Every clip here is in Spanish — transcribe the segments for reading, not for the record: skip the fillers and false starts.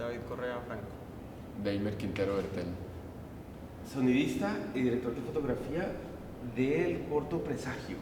David Correa Franco. Deimer Quintero Bertel. Sonidista y director de fotografía del corto Presagio.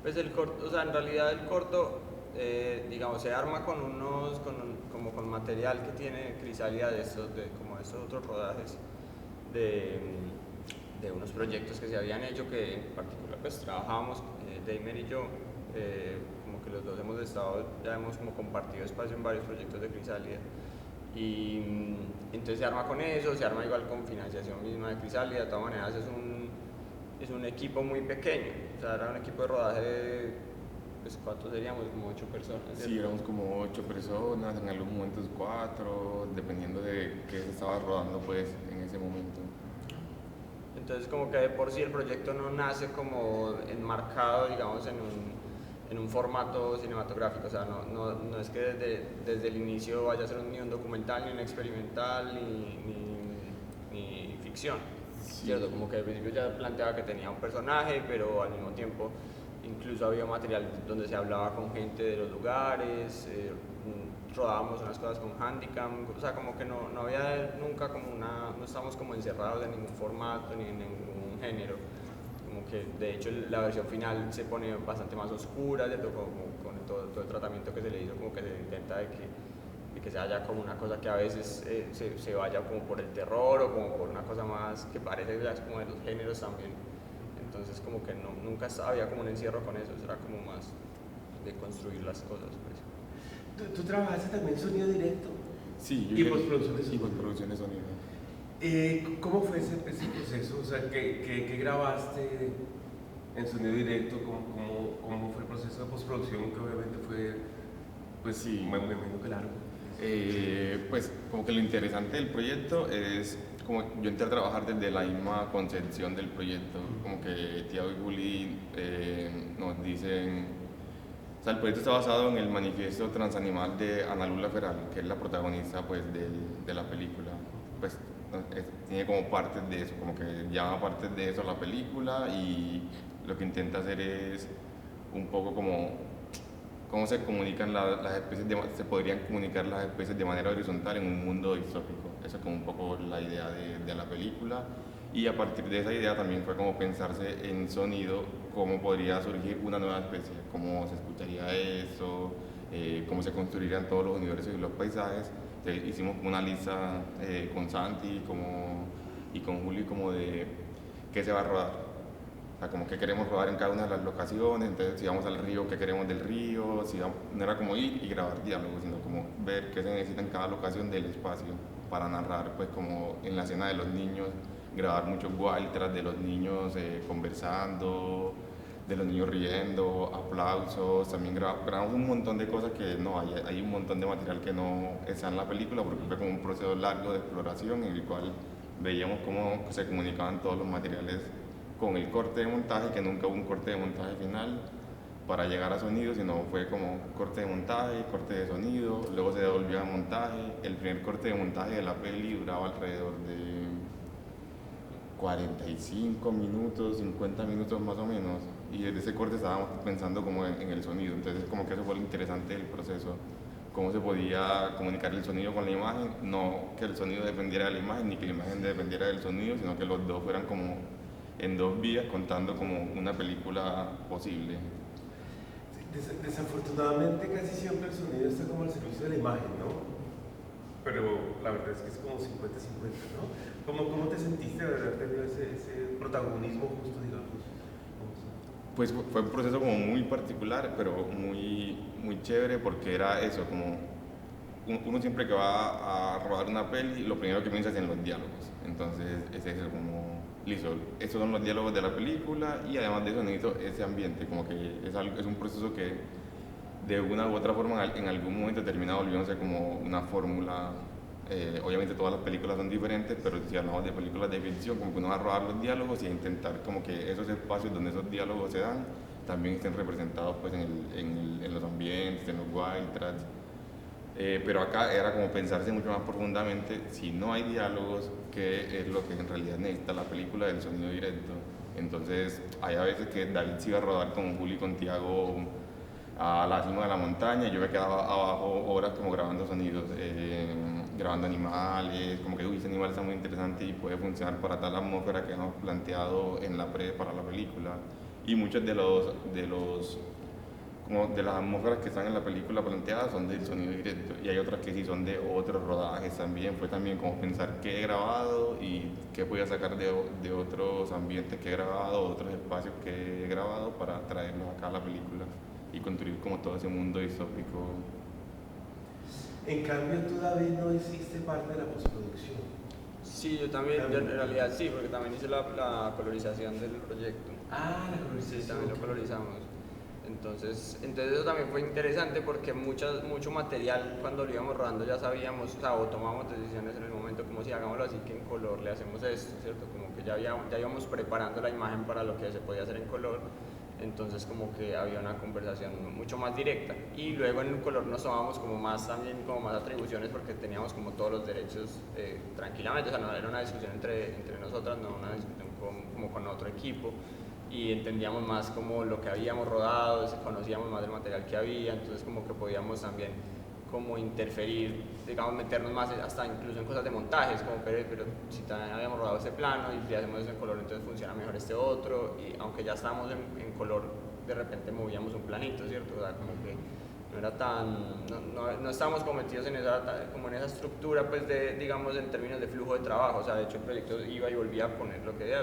Pues el corto, o sea, en realidad el corto, digamos, se arma con como con material que tiene Crisálida como de estos otros rodajes de, de unos proyectos que se habían hecho que en particular pues trabajábamos, Deimer y yo, como que los dos hemos estado, ya hemos como compartido espacio en varios proyectos de Crisálida. Y entonces se arma con eso, se arma igual con financiación misma de Crisálida, de todas maneras es un equipo muy pequeño, o sea, era un equipo de rodaje de, pues, ¿cuántos seríamos? Como 8 personas. ¿Cierto? Sí, éramos como 8 personas, en algunos momentos 4, dependiendo de qué se estaba rodando pues en ese momento. Entonces como que de por sí el proyecto no nace como enmarcado, digamos, en un formato cinematográfico, o sea, no es que desde el inicio vaya a ser ni un documental, ni un experimental, ni ficción. Sí. ¿Cierto? Como que al principio ya planteaba que tenía un personaje, pero al mismo tiempo incluso había material donde se hablaba con gente de los lugares, rodábamos unas cosas con Handicam, o sea, como que no había nunca como no estábamos como encerrados en ningún formato ni en ningún género. Como que de hecho la versión final se pone bastante más oscura, ¿cierto? Como con todo el tratamiento que se le hizo, como que se intenta de que se haya como una cosa que a veces se vaya como por el terror o como por una cosa más que parece ya como de los géneros también. Entonces como que nunca había como un encierro con eso, era como más de construir las cosas. Pues. ¿Tú trabajaste también sonido directo? Sí, ¿Y postproducción de y sonido? postproducción de sonido. ¿Cómo fue ese proceso? O sea, ¿qué grabaste en sonido directo? ¿Cómo fue el proceso de postproducción? Que obviamente fue, pues Sí. me imagino que largo. Pues como que lo interesante del proyecto es como yo entré a trabajar desde la misma concepción del proyecto, como que Tiago y Juli nos dicen, o sea, el proyecto está basado en el manifiesto transanimal de Ana Lula Feral, que es la protagonista pues de la película, pues tiene como partes de eso, como que llama partes de eso a la película y lo que intenta hacer es un poco como cómo se comunican las especies, se podrían comunicar las especies de manera horizontal en un mundo distópico. Esa es como un poco la idea de la película. Y a partir de esa idea también fue como pensarse en sonido, cómo podría surgir una nueva especie, cómo se escucharía eso, cómo se construirían todos los universos y los paisajes. Entonces, hicimos como una lista con Santi y con Juli como de qué se va a rodar. O sea, como que queremos rodar en cada una de las locaciones, entonces si vamos al río, qué queremos del río, si vamos, no era como ir y grabar diálogos, sino como ver qué se necesita en cada locación del espacio para narrar, pues como en la escena de los niños, grabar muchos wild tras de los niños conversando, de los niños riendo, aplausos, también grabamos un montón de cosas que no, hay un montón de material que no está en la película porque fue como un proceso largo de exploración en el cual veíamos cómo se comunicaban todos los materiales con el corte de montaje, que nunca hubo un corte de montaje final para llegar a sonido, sino fue como corte de montaje, corte de sonido, luego se devolvió a montaje. El primer corte de montaje de la peli duraba alrededor de 45 minutos, 50 minutos más o menos, y desde ese corte estábamos pensando como en el sonido, entonces como que eso fue lo interesante del proceso, cómo se podía comunicar el sonido con la imagen, no que el sonido dependiera de la imagen ni que la imagen dependiera del sonido, sino que los dos fueran como en dos vías contando como una película posible. Desafortunadamente casi siempre el sonido está como al servicio de la imagen, ¿no? Pero la verdad es que es como 50-50, ¿no? ¿Cómo te sentiste de haber tenido ese protagonismo justo, digamos? Pues fue un proceso como muy particular, pero muy chévere porque era eso, como uno siempre que va a rodar una peli, lo primero que piensa es en los diálogos. Entonces, ese es como, listo, estos son los diálogos de la película y además de eso necesito ese ambiente, como que es un proceso que de una u otra forma en algún momento termina volviéndose como una fórmula Obviamente todas las películas son diferentes, pero si hablamos de películas de ficción, como que uno va a robar los diálogos y a intentar como que esos espacios donde esos diálogos se dan también estén representados pues en los ambientes, en los wild tracks. Pero acá era como pensarse mucho más profundamente si no hay diálogos, qué es lo que en realidad necesita la película del sonido directo. Entonces hay a veces que David se iba a rodar con Juli y con Tiago a la cima de la montaña y yo me quedaba abajo horas como grabando sonidos, grabando animales, como que uy, ese animal está muy interesante y puede funcionar para tal atmósfera que hemos planteado en la pre para la película. Y muchos como de las atmósferas que están en la película planteadas son del sonido directo y hay otras que sí son de otros rodajes también. Fue también como pensar qué he grabado y qué voy a sacar de otros ambientes que he grabado, otros espacios que he grabado para traerlos acá a la película y construir como todo ese mundo distópico. En cambio, tú, David, no hiciste parte de la postproducción. Sí, yo también, yo en realidad sí, porque también hice la colorización del proyecto. Ah, la colorización. Sí, también lo colorizamos. Entonces eso también fue interesante porque mucho material cuando lo íbamos rodando ya sabíamos, o tomamos decisiones en el momento como si hagámoslo así que en color le hacemos esto, ¿cierto? Como que ya íbamos preparando la imagen para lo que se podía hacer en color, entonces como que había una conversación mucho más directa y luego en el color nos tomábamos como más también como más atribuciones porque teníamos como todos los derechos tranquilamente, o sea, no era una discusión entre nosotras, no una discusión como con otro equipo. Y entendíamos más como lo que habíamos rodado, conocíamos más del material que había, entonces como que podíamos también como interferir, digamos, meternos más hasta incluso en cosas de montajes, como pero si también habíamos rodado este plano y le hacemos eso en color, entonces funciona mejor este otro, y aunque ya estábamos en color, de repente movíamos un planito, ¿cierto? O sea, como que no era no estábamos como metidos en esa estructura, pues, digamos, en términos de flujo de trabajo, o sea, de hecho el proyecto iba y volvía a poner lo que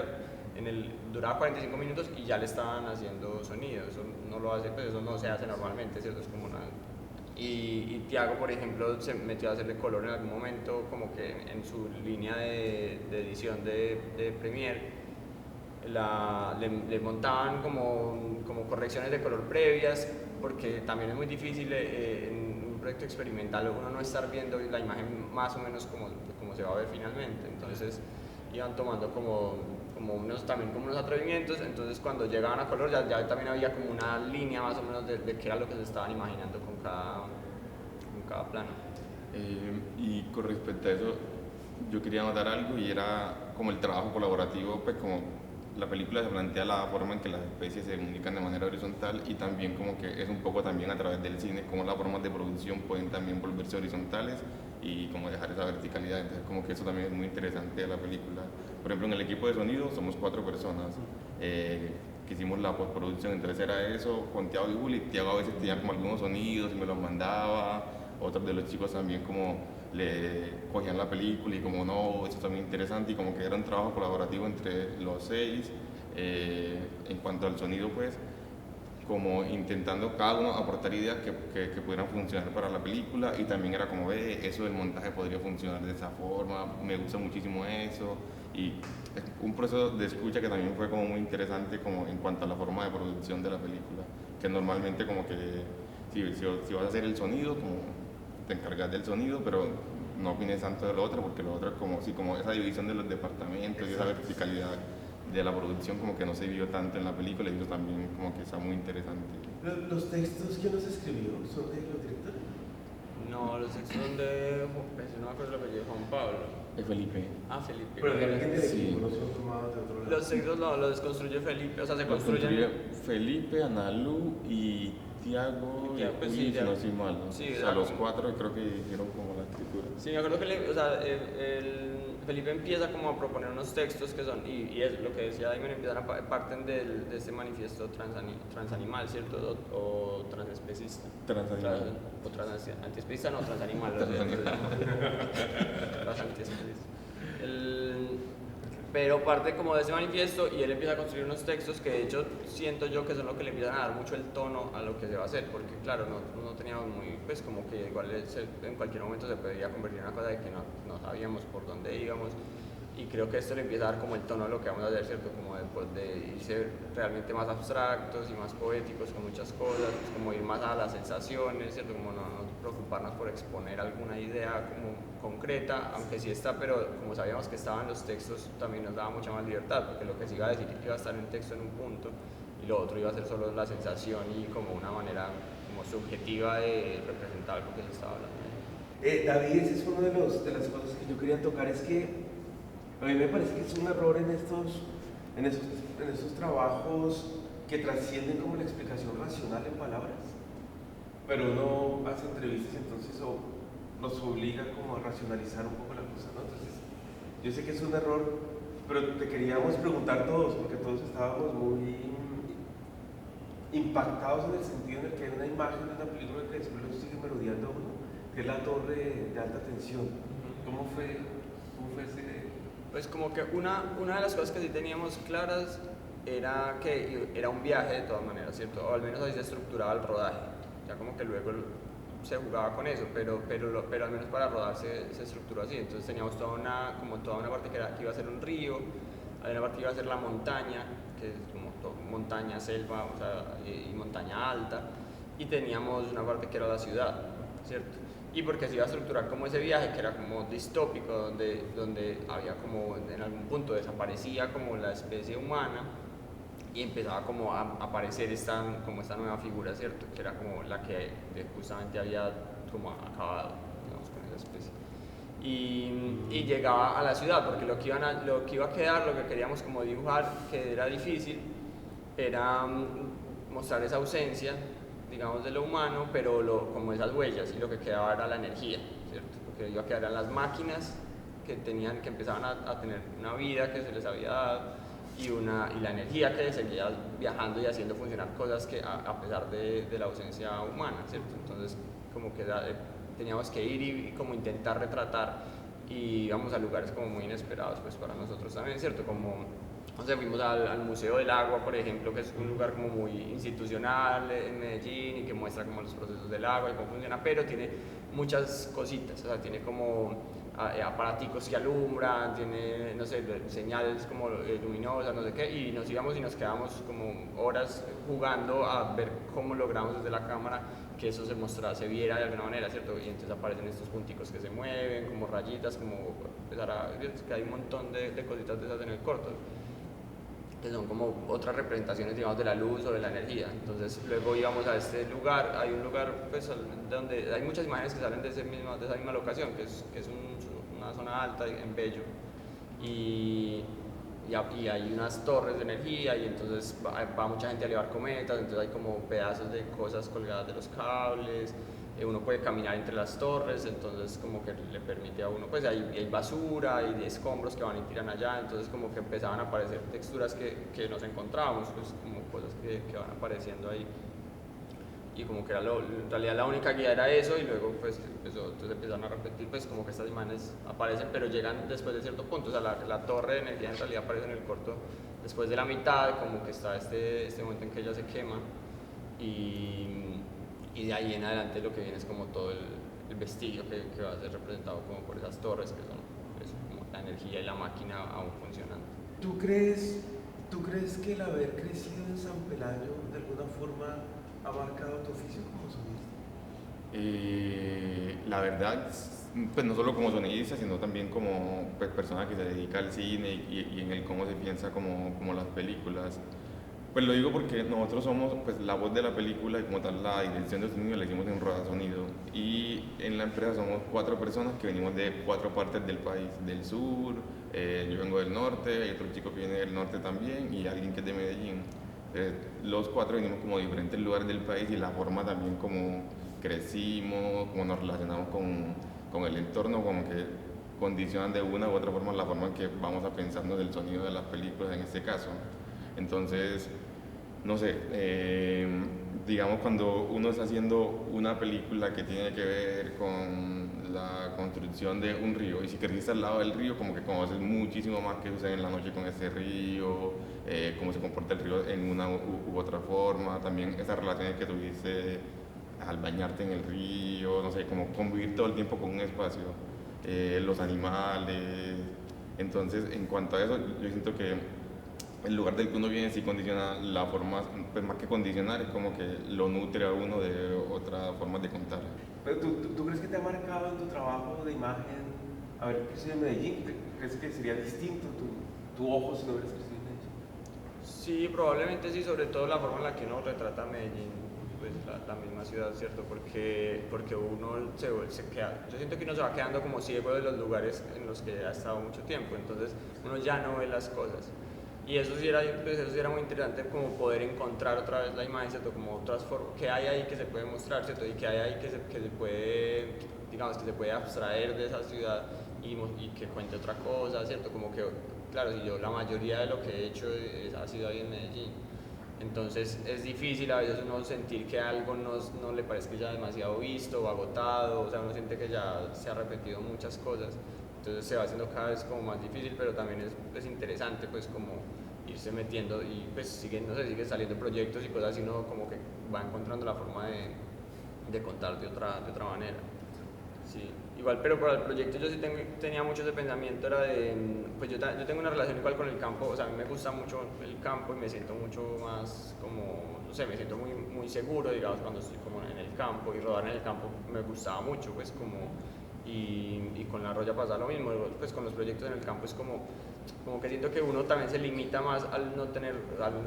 duraba 45 minutos y ya le estaban haciendo sonido, eso no lo hace, pues eso no se hace normalmente, ¿cierto? Es como y Tiago, por ejemplo, se metió a hacerle color en algún momento, como que en su línea de edición de Premiere, le montaban como correcciones de color previas, porque también es muy difícil en un proyecto experimental uno no estar viendo la imagen más o menos como se va a ver finalmente, entonces iban tomando como unos atrevimientos, entonces cuando llegaban a color ya también había como una línea más o menos de qué era lo que se estaban imaginando con cada plano. Y con respecto a eso, yo quería notar algo y era como el trabajo colaborativo, pues como la película se plantea la forma en que las especies se comunican de manera horizontal y también como que es un poco también a través del cine, como las formas de producción pueden también volverse horizontales y como dejar esa verticalidad, entonces como que eso también es muy interesante de la película. Por ejemplo, en el equipo de sonido somos 4 personas que hicimos la postproducción, entonces era eso con Tiago y Juli. Tiago a veces tenía como algunos sonidos y me los mandaba, otros de los chicos también como le cogían la película y como no, esto también interesante y como que era un trabajo colaborativo entre los 6. En cuanto al sonido, pues como intentando cada uno aportar ideas que pudieran funcionar para la película y también era como eso del montaje podría funcionar de esa forma, me gusta muchísimo eso y es un proceso de escucha que también fue como muy interesante como en cuanto a la forma de producción de la película, que normalmente como que si vas a hacer el sonido como te encargas del sonido pero no opines tanto de lo otro porque lo otro es como esa división de los departamentos y esa verticalidad de la producción como que no se vio tanto en la película y eso también como que está muy interesante. ¿Los textos quién los escribió? ¿Son de los directores? No, los textos son no me acuerdo lo que dijo Juan Pablo. Es Felipe. Ah, Felipe. Pero de alguien del Sí. equipo, no son tomados de otro lado. Los textos los construye Felipe, o sea, se Los construyen. construye Felipe, Analu y Tiago y pues, Juli, sí, si no soy mal, ¿no? Sí, o sea, los 4 creo que hicieron como la escritura. Sí, me acuerdo que Felipe empieza como a proponer unos textos que son, y es lo que decía Damon, parten de este manifiesto transanimal, ¿cierto? O transespecista. Transanimal. Antiespecista, no, transanimal. Antiespecista. Pero parte como de ese manifiesto y él empieza a construir unos textos que de hecho siento yo que son lo que le empiezan a dar mucho el tono a lo que se va a hacer, porque claro, no teníamos pues como que igual en cualquier momento se podría convertir en una cosa de que no sabíamos por dónde íbamos, y creo que esto le empieza a dar como el tono de lo que vamos a hacer, ¿cierto? Como de irse realmente más abstractos y más poéticos con muchas cosas, pues como ir más a las sensaciones, ¿cierto? Como no preocuparnos por exponer alguna idea como concreta, aunque sí está, pero como sabíamos que estaba en los textos, también nos daba mucha más libertad, porque lo que se iba a decir iba a estar en el texto en un punto, y lo otro iba a ser solo la sensación y como una manera como subjetiva de representar lo que se estaba hablando. David, ese es uno de las cosas que yo quería tocar, es que a mí me parece que es un error en estos trabajos que trascienden como la explicación racional en palabras, pero uno hace entrevistas entonces nos obliga como a racionalizar un poco la cosa, ¿no? Entonces, yo sé que es un error, pero te queríamos preguntar todos, porque todos estábamos muy impactados en el sentido en el que hay una imagen de una película que después lo sigue merodeando a uno, que es la torre de alta tensión. ¿Cómo fue ese...? Pues como que una de las cosas que sí teníamos claras era que era un viaje de todas maneras, ¿cierto? O al menos así se estructuraba el rodaje. Ya como que luego se jugaba con eso, pero al menos para rodar se estructuró así. Entonces teníamos toda una parte que iba a ser un río, había una parte que iba a ser la montaña, que es como montaña, selva, o sea, y montaña alta, y teníamos una parte que era la ciudad, ¿cierto? Y porque se iba a estructurar como ese viaje que era como distópico, donde había como en algún punto desaparecía como la especie humana y empezaba como a aparecer esta nueva figura, ¿cierto? Que era como la que justamente había como acabado, digamos, con esa especie. Y llegaba a la ciudad, porque lo que iba a quedar, lo que queríamos como dibujar, que era difícil, era mostrar esa ausencia, digamos, de lo humano, pero como esas huellas, y lo que quedaba era la energía, ¿cierto? Lo que iba a quedar eran las máquinas que empezaban a tener una vida que se les había dado, y la energía que seguía viajando y haciendo funcionar cosas que a pesar de la ausencia humana, ¿cierto? Entonces, como que teníamos que ir y como intentar retratar, y íbamos a lugares como muy inesperados pues para nosotros también, ¿cierto? Como, no sé, fuimos al Museo del Agua, por ejemplo, que es un lugar como muy institucional en Medellín y que muestra como los procesos del agua y cómo funciona, pero tiene muchas cositas, o sea, tiene como aparaticos que alumbran, tiene, no sé, señales como luminosas, no sé qué, y nos íbamos y nos quedamos como horas jugando a ver cómo logramos desde la cámara que eso se viera de alguna manera, ¿cierto? Y entonces aparecen estos punticos que se mueven, como rayitas, como que hay un montón de cositas de esas en el corto, que son como otras representaciones, digamos, de la luz o de la energía. Entonces luego íbamos a este lugar, hay un lugar pues, donde hay muchas imágenes que salen de esa misma locación, que es una zona alta en Bello, y hay unas torres de energía, y entonces va mucha gente a llevar cometas, entonces hay como pedazos de cosas colgadas de los cables, uno puede caminar entre las torres, entonces como que le permite a uno, pues hay basura, hay escombros que van y tiran allá, entonces como que empezaban a aparecer texturas que nos encontrábamos, pues como cosas que van apareciendo ahí, y como que en realidad la única guía era eso, y luego pues entonces empezaron a repetir pues como que estas imágenes aparecen, pero llegan después de cierto punto, o sea la torre de energía en realidad aparece en el corto después de la mitad, como que está este momento en que ella se quema, y de ahí en adelante lo que viene es como todo el vestigio que va a ser representado como por esas torres que son pues, como la energía y la máquina aún funcionando. ¿Tú crees que el haber crecido en San Pelayo de alguna forma ha marcado tu oficio como sonidista? La verdad, pues no solo como sonidista, sino también como pues, persona que se dedica al cine y en el cómo se piensa como las películas. Pues lo digo porque nosotros somos pues, la voz de la película y como tal la dirección de sonido la hicimos en Roda Sonido. Y en la empresa somos 4 personas que venimos de 4 partes del país, del sur, yo vengo del norte, hay otro chico que viene del norte también y alguien que es de Medellín. Los 4 venimos como de diferentes lugares del país y la forma también como crecimos, como nos relacionamos con el entorno, como que condicionan de una u otra forma la forma en que vamos a pensarnos del sonido de las películas en este caso. Entonces, no sé, digamos cuando uno está haciendo una película que tiene que ver con la construcción de un río, y si creciste al lado del río, como que conoces muchísimo más que sucede en la noche con ese río, cómo se comporta el río en una u otra forma, también esas relaciones que tuviste al bañarte en el río, no sé, como convivir todo el tiempo con un espacio, los animales, Entonces, en cuanto a eso, yo siento que el lugar del que uno viene sí condiciona la forma, pues más que condicionar, es como que lo nutre a uno de otras formas de contar. Pero ¿tú crees que te ha marcado en tu trabajo de imagen haber crecido en Medellín? ¿Crees que sería distinto tu ojo si no hubieras crecido en Medellín? Sí, probablemente sí, sobre todo la forma en la que uno retrata Medellín, pues la misma ciudad, ¿cierto? Porque uno se queda, yo siento que uno se va quedando como ciego de los lugares en los que ha estado mucho tiempo, entonces uno ya no ve las cosas. Y eso sí era, pues, eso sí era muy interesante, como poder encontrar otra vez la imagen, ¿cierto? Como otras formas, que hay ahí que se puede mostrar, ¿cierto? Y que hay ahí que se puede, digamos, que se puede abstraer de esa ciudad y que cuente otra cosa, ¿cierto? Como que, claro, si yo la mayoría de lo que he hecho ha sido ahí en Medellín. Entonces es difícil a veces uno sentir que algo no le parezca ya demasiado visto o agotado, o sea, uno siente que ya se ha repetido muchas cosas, entonces se va haciendo cada vez como más difícil, pero también es interesante pues como irse metiendo y pues siguen, no sé, sigue saliendo proyectos y cosas y uno como que va encontrando la forma de contar de otra manera. Sí, igual, pero para el proyecto yo sí tenía mucho ese pensamiento, era de, pues yo tengo una relación igual con el campo, o sea, a mí me gusta mucho el campo y me siento mucho más como, no sé, me siento muy seguro, digamos, cuando estoy como en el campo y rodar en el campo me gustaba mucho, pues como, y con la Roya pasa lo mismo, pues con los proyectos en el campo es como que siento que uno también se limita más al no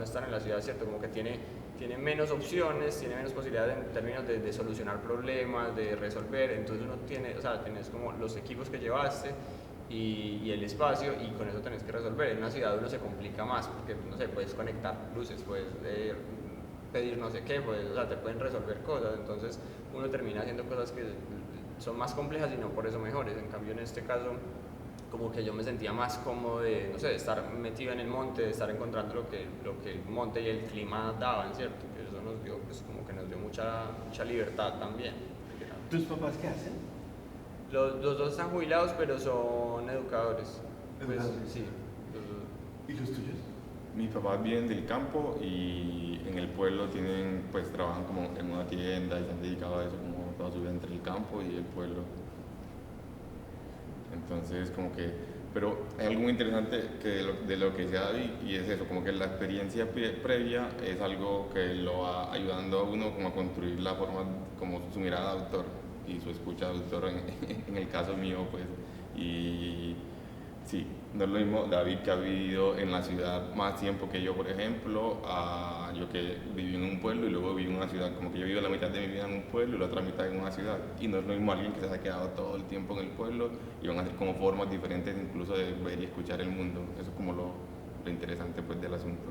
estar en la ciudad, ¿cierto? Como que tiene menos opciones, tiene menos posibilidades en términos de solucionar problemas, de resolver, entonces uno tiene, o sea, tenés como los equipos que llevaste y el espacio y con eso tenés que resolver. En una ciudad uno se complica más porque, no sé, puedes conectar luces, puedes pedir no sé qué, pues, o sea, te pueden resolver cosas, entonces uno termina haciendo cosas que son más complejas y no por eso mejores. En cambio, en este caso, como que yo me sentía más cómodo de, no sé, de estar metido en el monte, de estar encontrando lo que el monte y el clima daban, ¿cierto? Que eso nos dio, pues como que nos dio mucha libertad también. ¿Tus papás qué hacen? Los dos están jubilados, pero son educadores. Pues, ¿Educadores? sí. ¿Y los tuyos? Mis papás vienen del campo y en el pueblo tienen, pues trabajan como en una tienda y se han dedicado a eso como toda su vida entre el campo y el pueblo. Entonces, como que, pero hay algo muy interesante que de lo que decía David, y es eso, como que la experiencia previa es algo que lo va ayudando a uno como a construir la forma, como su mirada de autor y su escucha de autor en el caso mío, pues, y sí, no es lo mismo David que ha vivido en la ciudad más tiempo que yo, por ejemplo, a yo que viví en un pueblo y luego viví en una ciudad, como que yo vivo la mitad de mi vida en un pueblo y la otra mitad en una ciudad. Y no es lo mismo alguien que se ha quedado todo el tiempo en el pueblo y van a ser como formas diferentes incluso de ver y escuchar el mundo. Eso es como lo interesante pues del asunto.